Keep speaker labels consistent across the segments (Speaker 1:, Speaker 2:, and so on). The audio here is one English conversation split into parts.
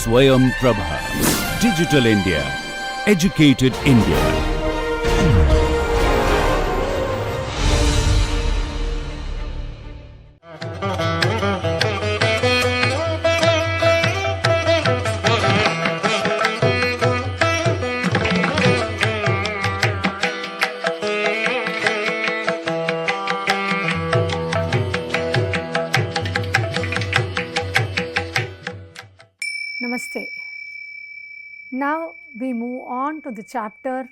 Speaker 1: Swayam Prabha. Digital India. Educated India.
Speaker 2: Namaste. Now we move on to the chapter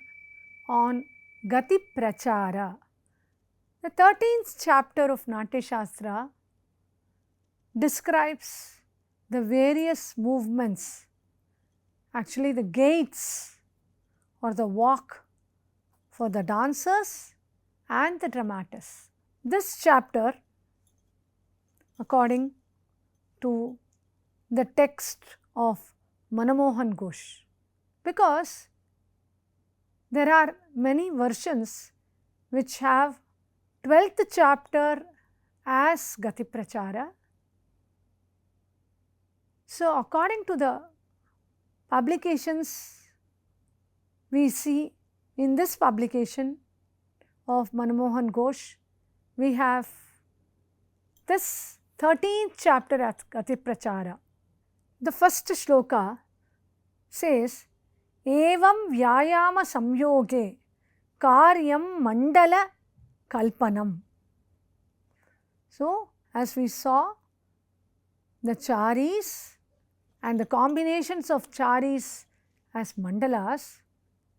Speaker 2: on Gati Prachara. The 13th chapter of Natya Shastra describes the various movements, actually the gaits or the walk for the dancers and the dramatists. This chapter, according to the text of Manomohan Ghosh, because there are many versions which have 12th chapter as Gati Prachara. So, according to the publications, we see in this publication of Manomohan Ghosh, we have this 13th chapter at Gati Prachara. The first shloka says, Evam Vyayama Samyoge Karyam Mandala Kalpanam. So, as we saw, the charis and the combinations of charis as mandalas,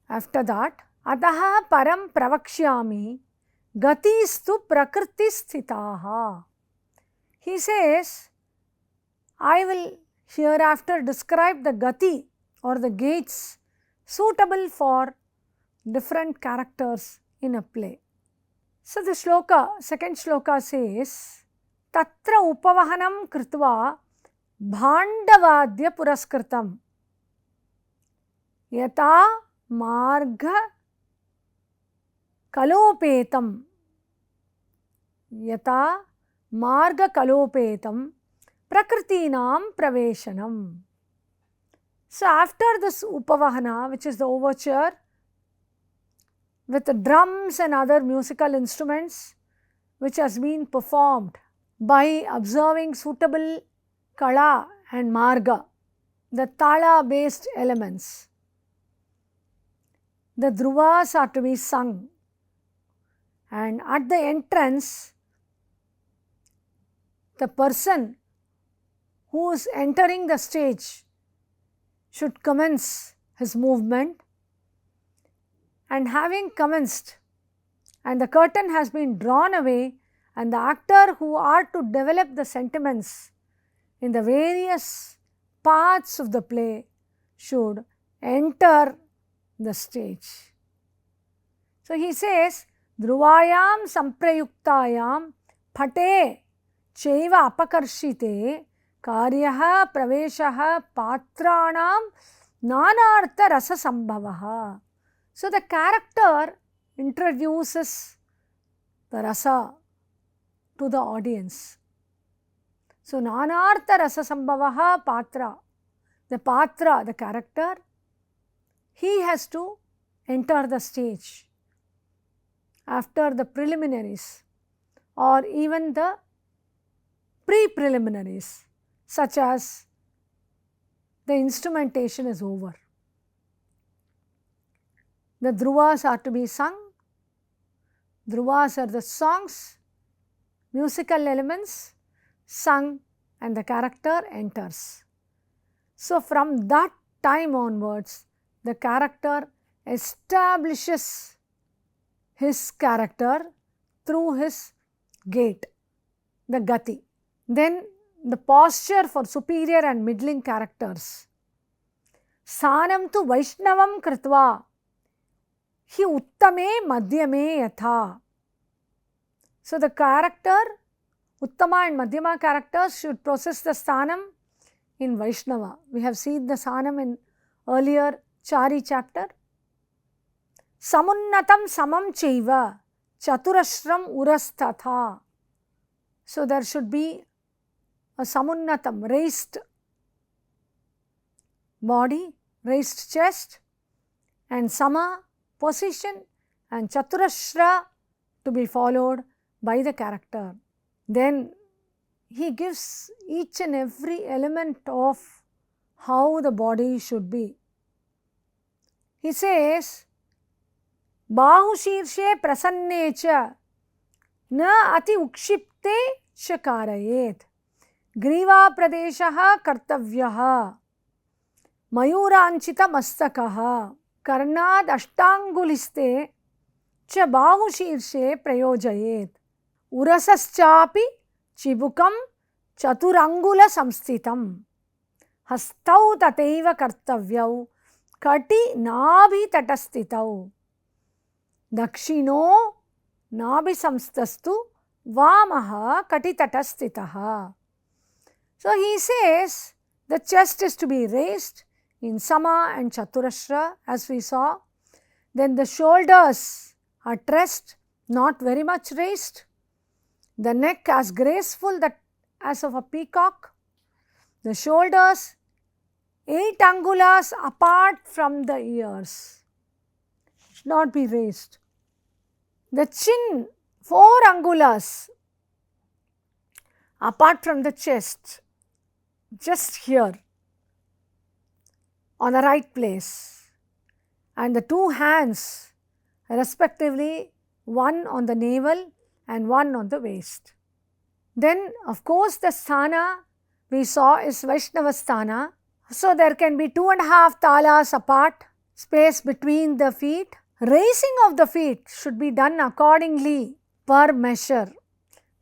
Speaker 2: after that, Ataha Param Pravakshyami Gatistu Prakriti Sthitaha. He says, I will hereafter describe the gati or the gaits suitable for different characters in a play. So, the shloka, second shloka says, Tatra upavahanam kritva bhandavadya puraskritam yata marga kalopetam Prakritinam Praveshanam. So, after this Upavahana, which is the overture with the drums and other musical instruments, which has been performed by observing suitable Kala and Marga, the Tala based elements, the Dhruvas are to be sung, and at the entrance, the person who is entering the stage should commence his movement, and having commenced and the curtain has been drawn away, and the actor who are to develop the sentiments in the various parts of the play should enter the stage. So, he says, Dhruvayam Samprayuktayam Phate Chaiva Apakarshite Karyaha Praveshaha Patranam Nanartha Rasa Sambhavaha. So, the character introduces the rasa to the audience. So, Nanartha Rasa Sambhavaha Patra, the character, he has to enter the stage after the preliminaries or even the pre-preliminaries, such as the instrumentation is over. The Dhruvas are to be sung. Dhruvas are the songs, musical elements sung, and the character enters. So, from that time onwards, the character establishes his character through his gait, the gati. Then the posture for superior and middling characters. Sanam tu Vaishnavam Kritva Hi Uttame Madhyame Yatha. So, the character, Uttama and Madhyama characters should possess the Sanam in Vaishnava. We have seen the Sanam in earlier Chari chapter. Samunnatam Samam Chaiva Chaturashram Urastatha. So, there should be a Samunnatam, raised body, raised chest, and Sama position, and Chaturashra to be followed by the character. Then he gives each and every element of how the body should be. He says, Bahu Shirshe Prasanne cha na ati ukshipte cha karayet Griva Pradeshaha Kartavyaha Mayuranchita Mastakaha Karnad Ashtanguliste cha Bahu Shirshe Prayojayet Urasaschapi Chibukam Chaturangula Samsthitam Hastau Tateva Kartavyau Kati Nabhi Tatastitau Dakshino Nabhi Samstastu Vamaha Kati Tatastitaha. So he says the chest is to be raised in Sama and Chaturashra, as we saw. Then the shoulders are tressed, not very much raised. The neck as graceful that as of a peacock. The shoulders 8 angulas apart from the ears, should not be raised. The chin 4 angulas apart from the chest, just here on the right place, and the 2 hands respectively, one on the navel and one on the waist. Then of course the sthana we saw is Vaishnava sthana. So there can be 2.5 talas apart, space between the feet. Raising of the feet should be done accordingly per measure.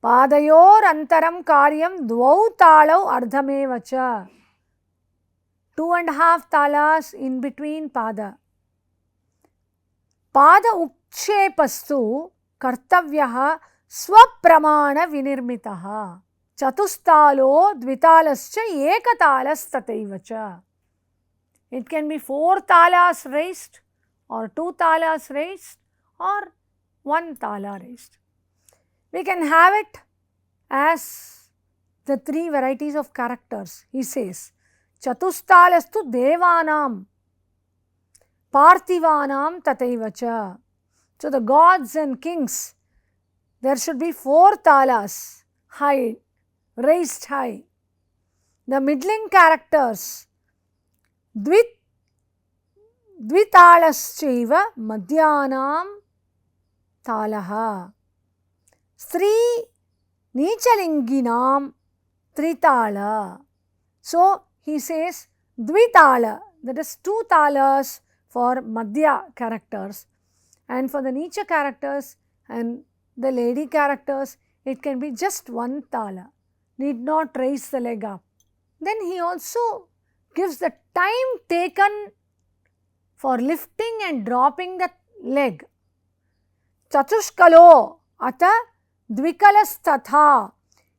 Speaker 2: Padayor antaram karyam dvau talau ardhamevacha. 2.5 talas in between pada. Pada ukshepastu kartavyaha swapramana vinirmitaha. Chatustalo dvitalascha ekatalas tataivacha. It can be 4 talas raised, or 2 talas raised, or 1 tala raised. We can have it as the 3 varieties of characters. He says, Chatustalastu devanam, parthivanam tataivacha. So the gods and kings, there should be 4 talas high, raised high. The middling characters, dvitalaschaiva madhyanam talaha. Stri nichalinginam tritala. So he says dvitala, that is 2 talas for madhya characters, and for the nicha characters and the lady characters it can be just 1 tala, need not raise the leg up. Then he also gives the time taken for lifting and dropping the leg. Chatushkalo ata dvikalastatha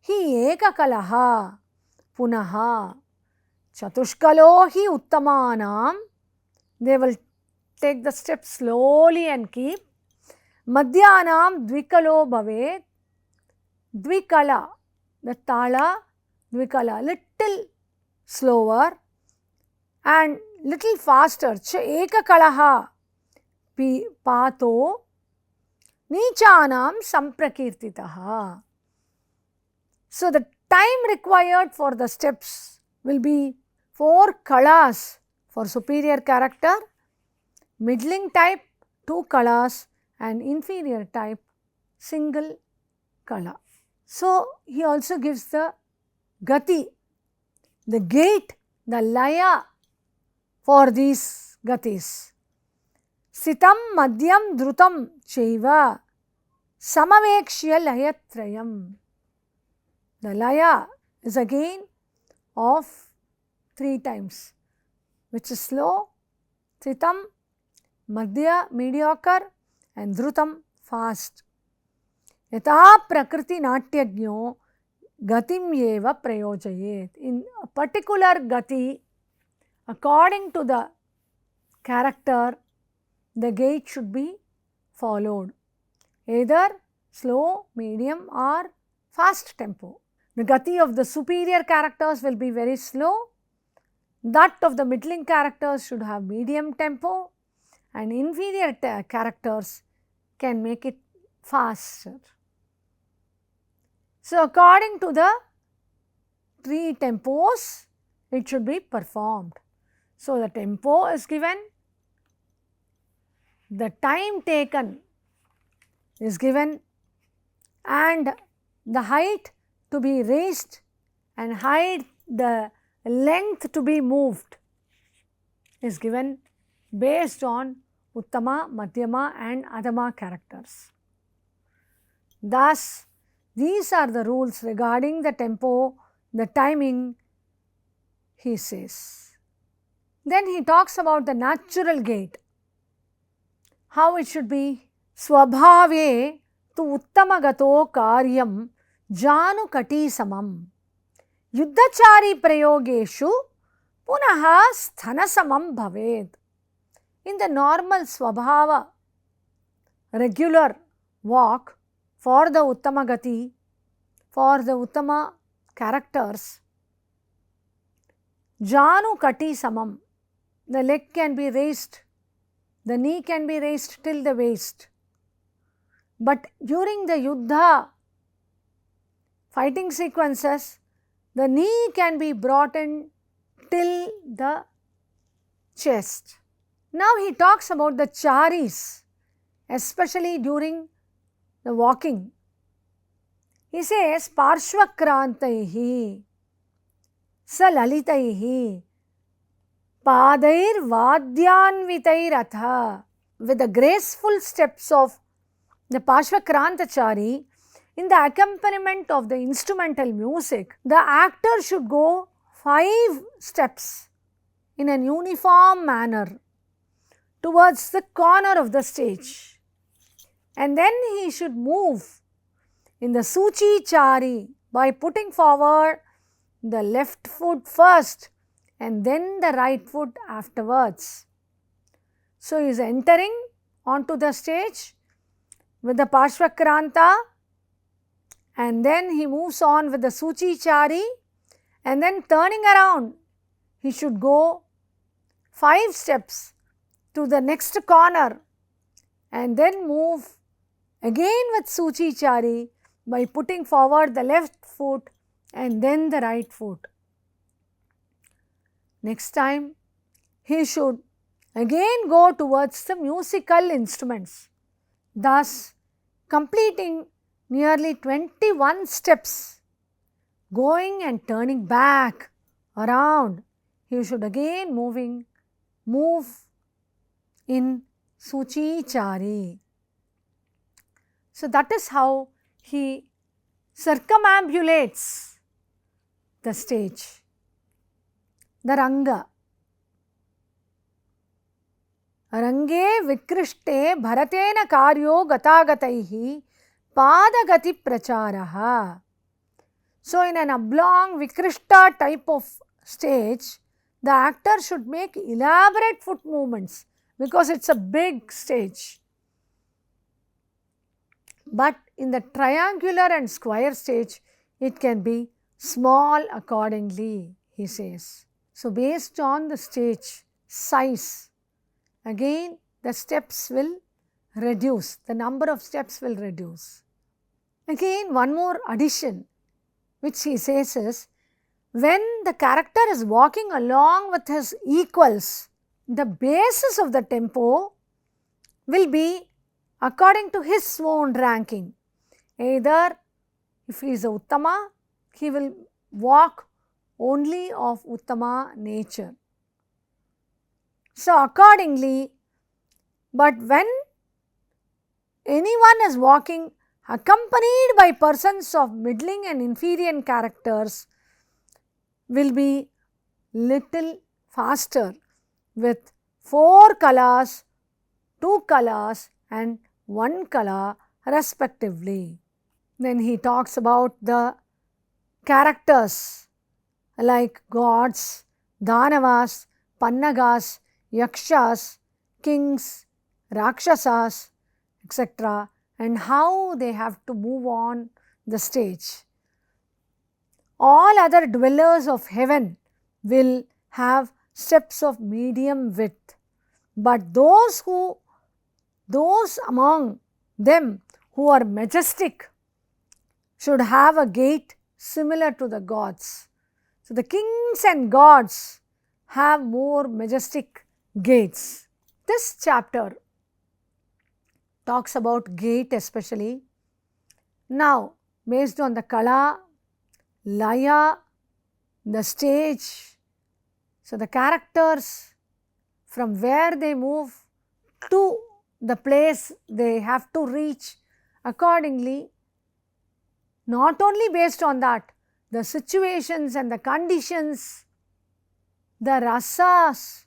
Speaker 2: hi ekakalaha punaha. Chatushkalo hi uttamanam, they will take the steps slowly and keep. Madhyanam dvikalo bhavet, dvikala, the tala, dvikala, little slower and little faster. Cha ekakalaha pato nichanam samprakirtitaha. So the time required for the steps will be 4 kalas for superior character, middling type 2 kalas, and inferior type single kala. So he also gives the gati, the gait, the laya for these gatis. Sitam madhyam dhrutam chaiva samavekshya layatrayam. The laya is again of 3 times, which is slow, sitam, madhya, mediocre, and dhrutam, fast. Yatha prakriti natyajno gatim eva prayojayet. In a particular gati, according to the character, the gait should be followed, either slow, medium, or fast tempo. The gati of the superior characters will be very slow, that of the middling characters should have medium tempo, and inferior characters can make it faster. So, according to the three tempos, it should be performed. So, the tempo is given, the time taken is given, and the height to be raised and the length to be moved is given based on Uttama, Madhyama and Adhama characters. Thus, these are the rules regarding the tempo, the timing, he says. Then he talks about the natural gait, how it should be. Swabhave tu uttamagato karyam janu kati samam yuddhachari prayogeshu punaha sthanasamam bhaved. In the normal swabhava, regular walk for the uttamagati, for the uttama characters, janu kati samam, the leg can be raised, the knee can be raised till the waist. But during the yuddha, fighting sequences, the knee can be brought in till the chest. Now he talks about the charis, especially during the walking. He says, Parshvakrantaihi, Salalitaihi, Padair Vadyanvitairatha. With the graceful steps of the Parshvakrantachari, in the accompaniment of the instrumental music, the actor should go 5 steps in an uniform manner towards the corner of the stage, and then he should move in the Suchi Chari by putting forward the left foot first and then the right foot afterwards. So, he is entering onto the stage with the Parshvakranta, and then he moves on with the Suchi Chari, and then turning around, he should go 5 steps to the next corner and then move again with Suchi Chari by putting forward the left foot and then the right foot. Next time, he should again go towards the musical instruments, thus completing nearly 21 steps, going and turning back around. He should again move in Suchi Chari. So, that is how he circumambulates the stage, the Ranga. Range vikrishte bharatena karyo gatagataihi padagati pracharaha. So, in an oblong vikrishta type of stage, the actor should make elaborate foot movements because it is a big stage. But in the triangular and square stage, it can be small accordingly, he says. So, based on the stage size, again the steps will reduce, the number of steps will reduce. Again, one more addition which he says is, when the character is walking along with his equals, the basis of the tempo will be according to his own ranking. Either if he is a Uttama, he will walk only of Uttama nature. So, accordingly, but when anyone is walking accompanied by persons of middling and inferior characters, will be little faster with 4 colors, 2 colors and 1 color respectively. Then he talks about the characters like gods, Danavas, Pannagas, Yakshas, kings, Rakshasas, etc., and how they have to move on the stage. All other dwellers of heaven will have steps of medium width, but those among them who are majestic should have a gait similar to the gods. So, the kings and gods have more majestic gaits. This chapter talks about gait especially. Now, based on the kala, laya, the stage, so the characters from where they move to the place they have to reach, accordingly, not only based on that, the situations and the conditions, the rasas,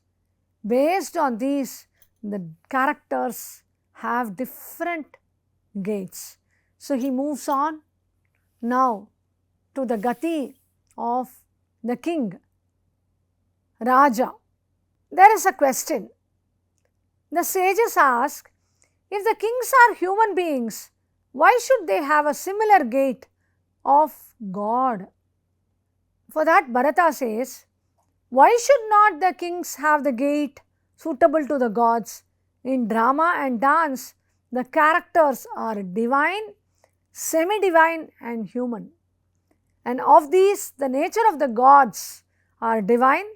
Speaker 2: based on these, the characters have different gaits. So, he moves on now to the gati of the king, Raja. There is a question. The sages ask, if the kings are human beings, why should they have a similar gait of God? For that, Bharata says, why should not the kings have the gait suitable to the gods? In drama and dance, the characters are divine, semi-divine and human. And of these, the nature of the gods are divine,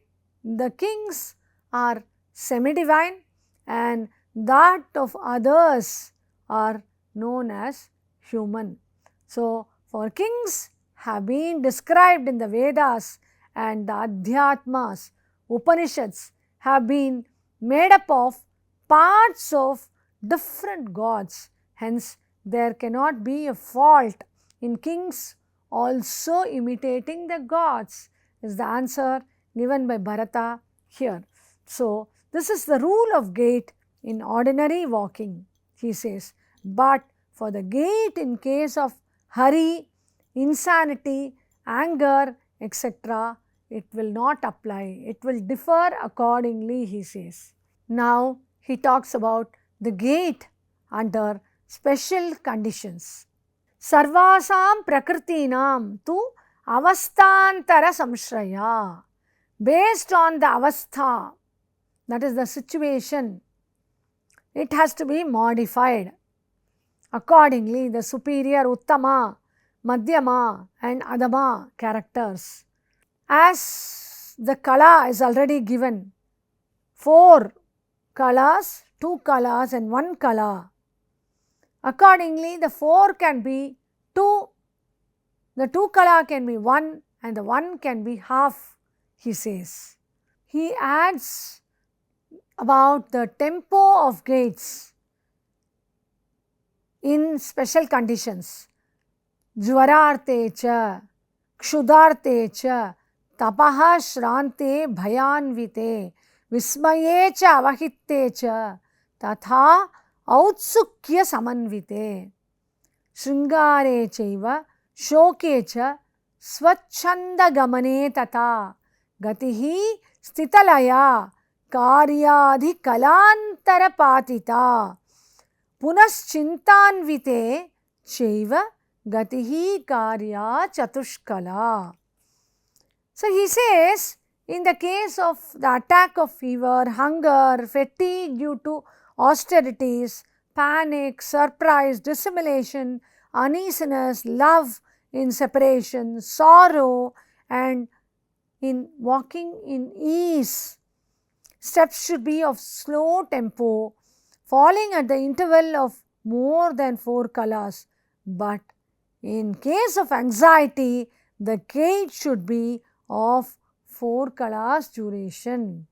Speaker 2: the kings are semi-divine, and that of others are known as human. So, for kings have been described in the Vedas, and the Adhyatmas, Upanishads have been made up of parts of different gods. Hence, there cannot be a fault in kings also imitating the gods, is the answer given by Bharata here. So, this is the rule of gait in ordinary walking, he says. But for the gait in case of hurry, insanity, anger, etc., it will not apply. It will differ accordingly, he says. Now, he talks about the gait under special conditions. Sarvasam prakritinam tu avasthantara samshraya. Based on the avastha, that is the situation, it has to be modified. Accordingly, the superior Uttama, Madhyama and Adama characters. As the kala is already given, 4 kalas, 2 kalas and 1 kala. Accordingly, the 4 can be 2, the 2 kala can be 1 and the 1 can be half, he says. He adds about the tempo of gaits in special conditions. Jwararte cha, kshudarte cha, tapaha shrante bhayanvite, vismaye cha avahitte cha, tatha autsukya samanvite, shringare chaiva, shoke cha, swachanda gamane tata, gatihi stitalaya, karyadhi kalantara patita, punaschintanvite chaiva gatihi karya chatushkala. So, he says, in the case of the attack of fever, hunger, fatigue due to austerities, panic, surprise, dissimulation, uneasiness, love in separation, sorrow, and in walking in ease, steps should be of slow tempo, falling at the interval of more than 4 kalas. But in case of anxiety, the gait should be of 4 kalas duration,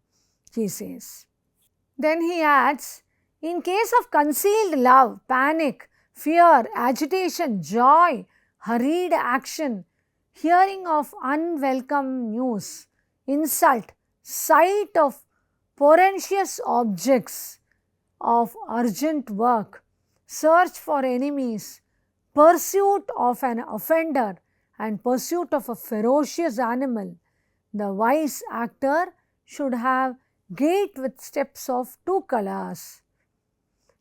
Speaker 2: he says. Then he adds, in case of concealed love, panic, fear, agitation, joy, hurried action, hearing of unwelcome news, insult, sight of portentous objects, of urgent work, search for enemies, pursuit of an offender, and pursuit of a ferocious animal, the wise actor should have gait with steps of 2 kalas.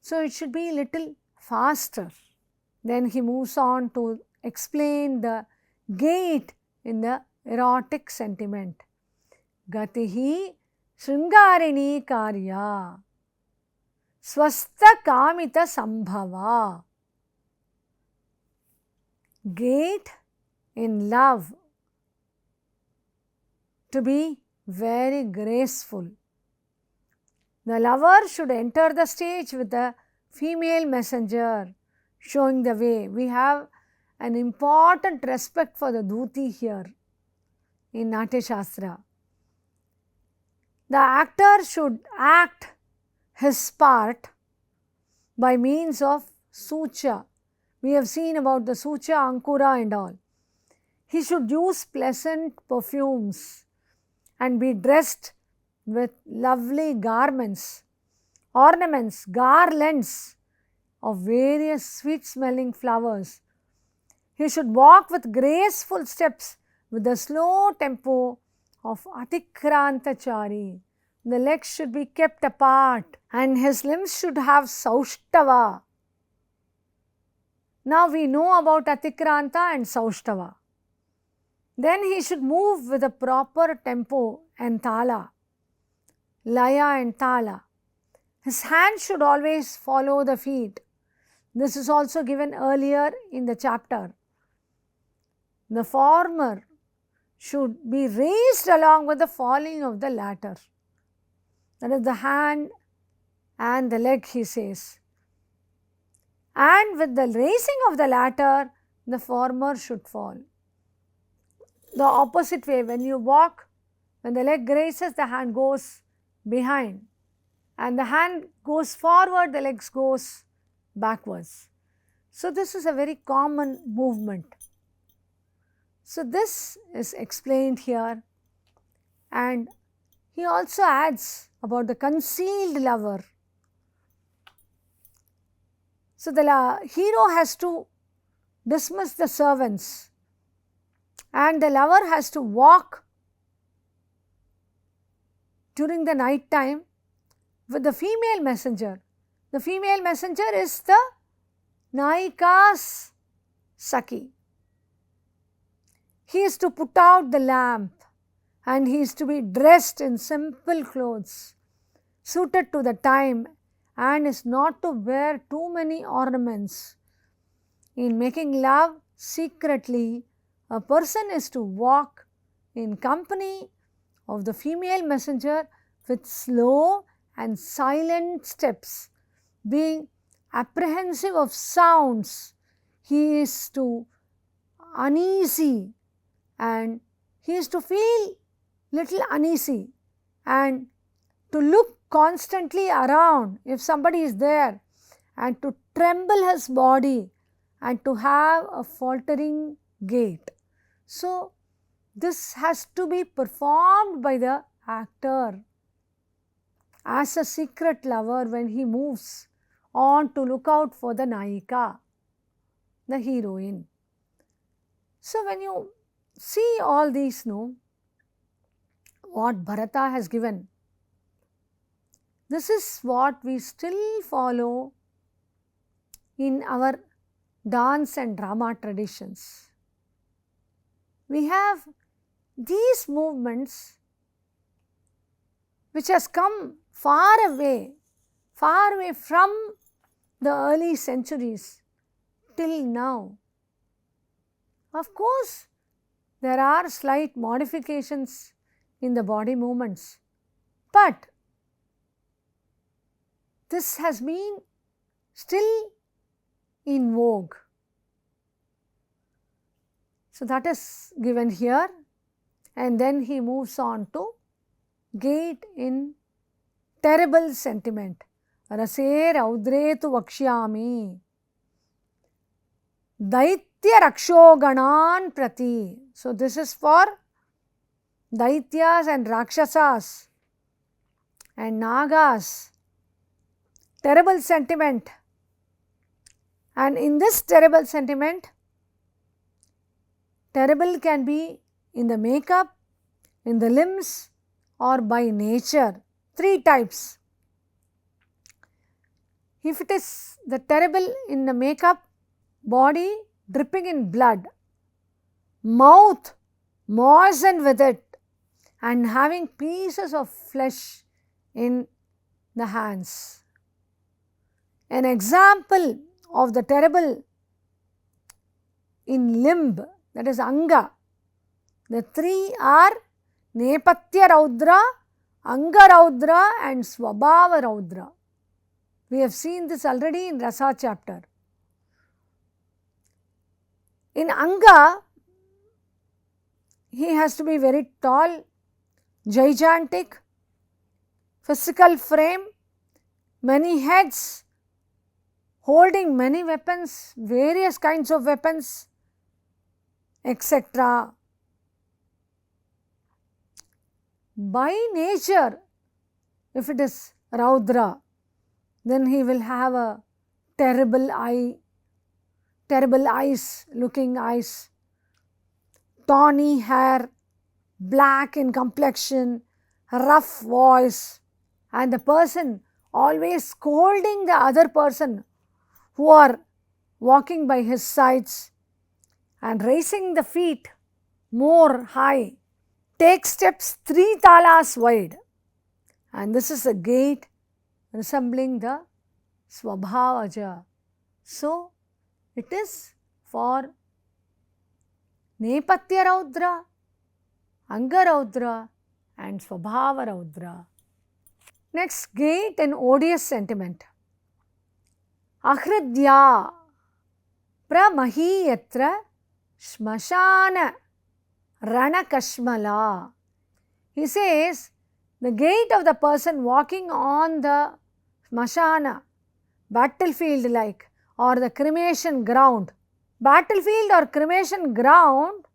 Speaker 2: So, it should be little faster. Then he moves on to explain the gait in the erotic sentiment. gatihi shringarini karya swastha kamita sambhava. Gait in love to be very graceful. The lover should enter the stage with the female messenger showing the way. We have an important respect for the dhuti here in Natya Shastra. The actor should act his part by means of sucha. We have seen about the sucha, ankura and all. He should use pleasant perfumes and be dressed with lovely garments, ornaments, garlands of various sweet smelling flowers. He should walk with graceful steps with the slow tempo of Atikrantachari. The legs should be kept apart and his limbs should have Saushtava. Now we know about Atikranta and Saushtava. Then he should move with a proper tempo and thala, laya and thala. His hands should always follow the feet. This is also given earlier in the chapter. The former should be raised along with the falling of the latter. That is the hand and the leg, he says. And with the raising of the latter, the former should fall. The opposite way, when you walk, when the leg raises, the hand goes behind. And the hand goes forward, the legs goes backwards. So this is a very common movement. So this is explained here, and he also adds about the concealed lover. So the hero has to dismiss the servants and the lover has to walk during the night time with the female messenger. The female messenger is the Naika's Saki. He is to put out the lamp and he is to be dressed in simple clothes suited to the time and is not to wear too many ornaments. In making love secretly, a person is to walk in company of the female messenger with slow and silent steps, being apprehensive of sounds. He is to uneasy and he is to feel little uneasy and to look constantly around if somebody is there and to tremble his body and to have a faltering gait. So this has to be performed by the actor as a secret lover when he moves on to look out for the Naika, the heroine. So when you see all these, what Bharata has given, this is what we still follow in our dance and drama traditions. We have these movements which has come far away from the early centuries till now. Of course, there are slight modifications in the body movements, but this has been still in vogue. So that is given here, and then he moves on to gait in terrible sentiment. Rase raudre tu vakshyami daitya rakshoganan prati. So this is for daityas and rakshasas and nagas. Terrible sentiment, and in this terrible sentiment, terrible can be in the makeup, in the limbs or by nature. Three types. If it is the terrible in the makeup, body dripping in blood, mouth moistened with it and having pieces of flesh in the hands. An example of the terrible in limb, that is Anga. The three are Nepatya Raudra, Anga Raudra and Swabhava Raudra. We have seen this already in Rasa chapter. In Anga, he has to be very tall, gigantic, physical frame, many heads, holding many weapons, various kinds of weapons, etc. By nature, if it is Raudra, then he will have a terrible eye, terrible eyes, looking eyes, tawny hair, black in complexion, rough voice, and the person always scolding the other person who are walking by his sides and raising the feet more high. Take steps 3 talas wide, and this is a gait resembling the Swabhavaja. So, it is for Nepatya Raudra, Anga Raudra and Swabhava Raudra. Next, gait and odious sentiment. Ahridya pramahiyatra shmashana ranakashmala. He says the gait of the person walking on the smashana, battlefield like, or the cremation ground. Battlefield or cremation ground,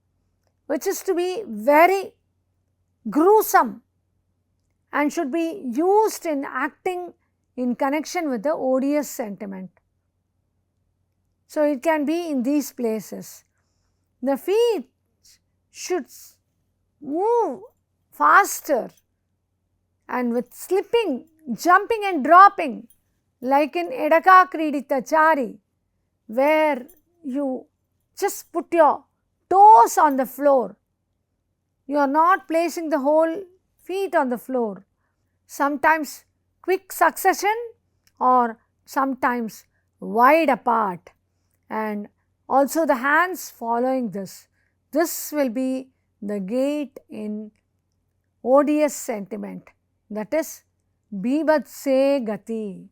Speaker 2: which is to be very gruesome and should be used in acting in connection with the odious sentiment. So, it can be in these places. The feet should move faster and with slipping, jumping and dropping, like in Edaka Kridita Chari, where you just put your toes on the floor. You are not placing the whole feet on the floor. Sometimes quick succession or sometimes wide apart, and also the hands following this. This will be the gait in odious sentiment, that is Bibhatse Gati.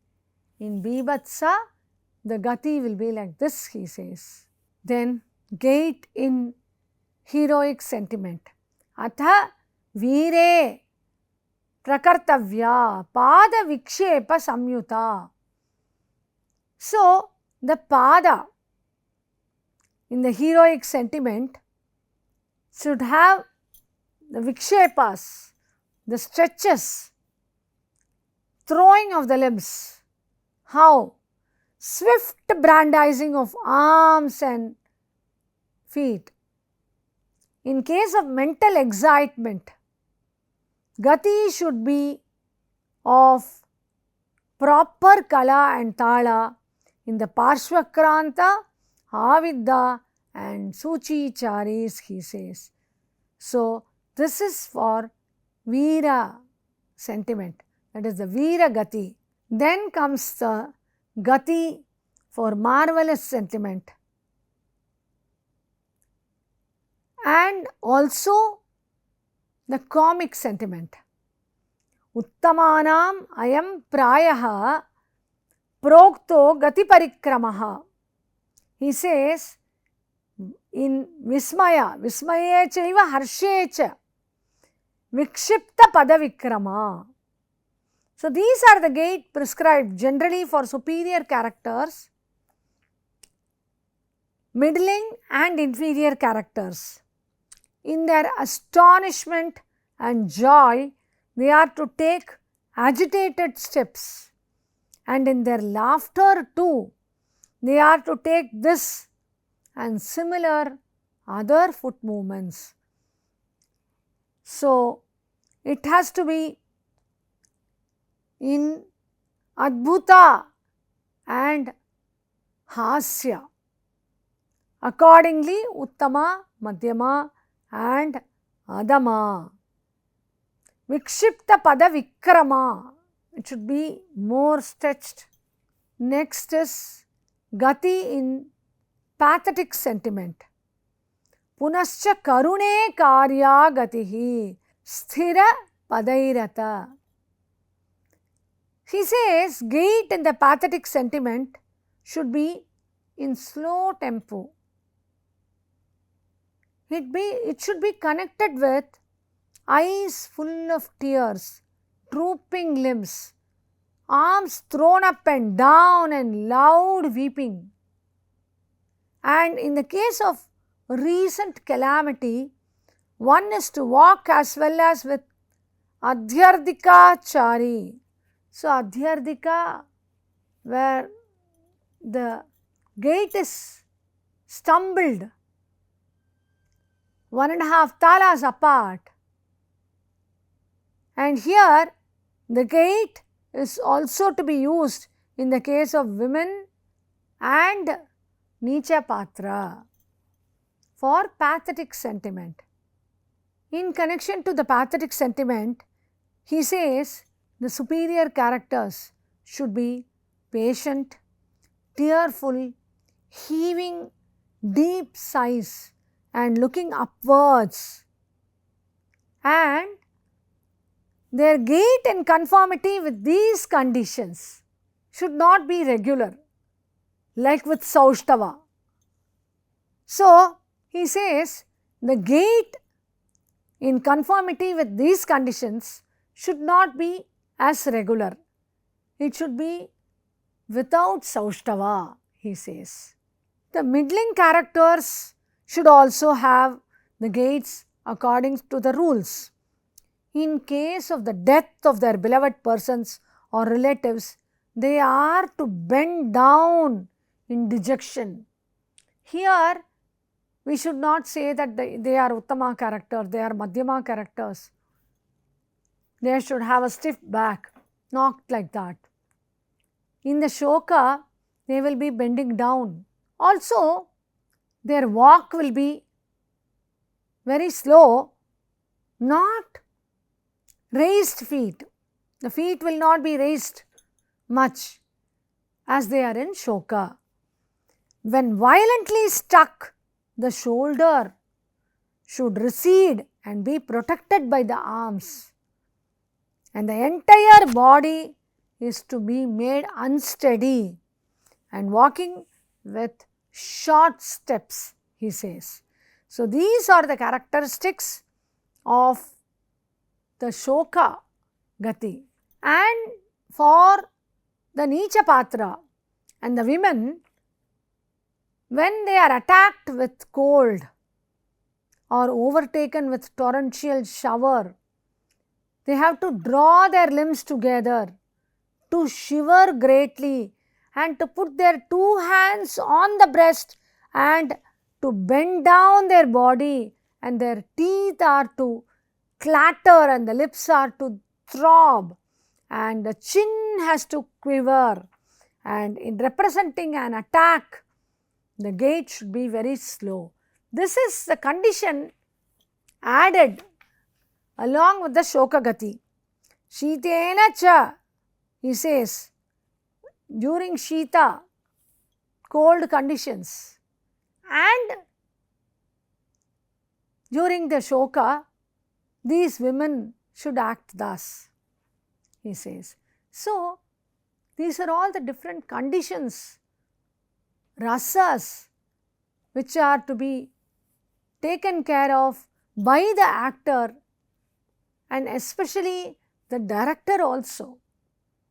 Speaker 2: In Bibhatsa, the Gati will be like this, he says. Then gait in heroic sentiment. Atha Veere Prakartavya Pada Vikshepa Samyuta. So, the Pada in the heroic sentiment should have the Vikshepas, the stretches, throwing of the limbs. How? Swift brandishing of arms and feet. In case of mental excitement, Gati should be of proper Kala and Tala in the Parshvakranta, Avidya and Suchi Charis, he says. So, this is for Veera sentiment, that is the Veera Gati. Then comes the Gati for marvelous sentiment, and also the comic sentiment. Uttamanam ayam prayaha prokto gati parikramaha. He says in Vismaya, Vismaye chaiva harshe cha vikshipta padavikrama. So, these are the gait prescribed generally for superior characters, middling and inferior characters. In their astonishment and joy, they are to take agitated steps, and in their laughter too, they are to take this and similar other foot movements. So, it has to be in Adbhuta and Hasya. Accordingly, Uttama, Madhyama and Adama. Vikshipta pada vikrama. It should be more stretched. Next is gati in pathetic sentiment. Punascha karune karya gatihi sthira padairata. He says gait in the pathetic sentiment should be in slow tempo. It should be connected with eyes full of tears, drooping limbs, arms thrown up and down, and loud weeping. And in the case of recent calamity, one is to walk as well as with adhyardika chari. So, adhyardika, where the gait is stumbled 1.5 talas apart, and here the gait is also to be used in the case of women and Nicha Patra for pathetic sentiment. In connection to the pathetic sentiment, he says the superior characters should be patient, tearful, heaving deep sighs and looking upwards, and their gait in conformity with these conditions should not be regular, like with Saushtava. So, he says the gait in conformity with these conditions should not be as regular. It should be without Saushtava, he says. The middling characters should also have the gaits according to the rules. In case of the death of their beloved persons or relatives, they are to bend down in dejection. Here, we should not say that they are Uttama characters, they are Madhyama characters. They should have a stiff back, not like that. In the Shoka, they will be bending down. Also, their walk will be very slow, not raised feet. The feet will not be raised much as they are in Shoka. When violently struck, the shoulder should recede and be protected by the arms, and the entire body is to be made unsteady and walking with short steps, he says. So, these are the characteristics of the Shoka Gati. And for the Nicha Patra and the women, when they are attacked with cold or overtaken with torrential shower, they have to draw their limbs together, to shiver greatly, and to put their 2 hands on the breast and to bend down their body, and their teeth are to clatter and the lips are to throb and the chin has to quiver, and in representing an attack, the gait should be very slow. This is the condition added along with the Shoka Gati. Shitena cha, he says, during Shita, cold conditions, and during the Shoka, these women should act thus, he says. So, these are all the different conditions, rasas, which are to be taken care of by the actor and especially the director also.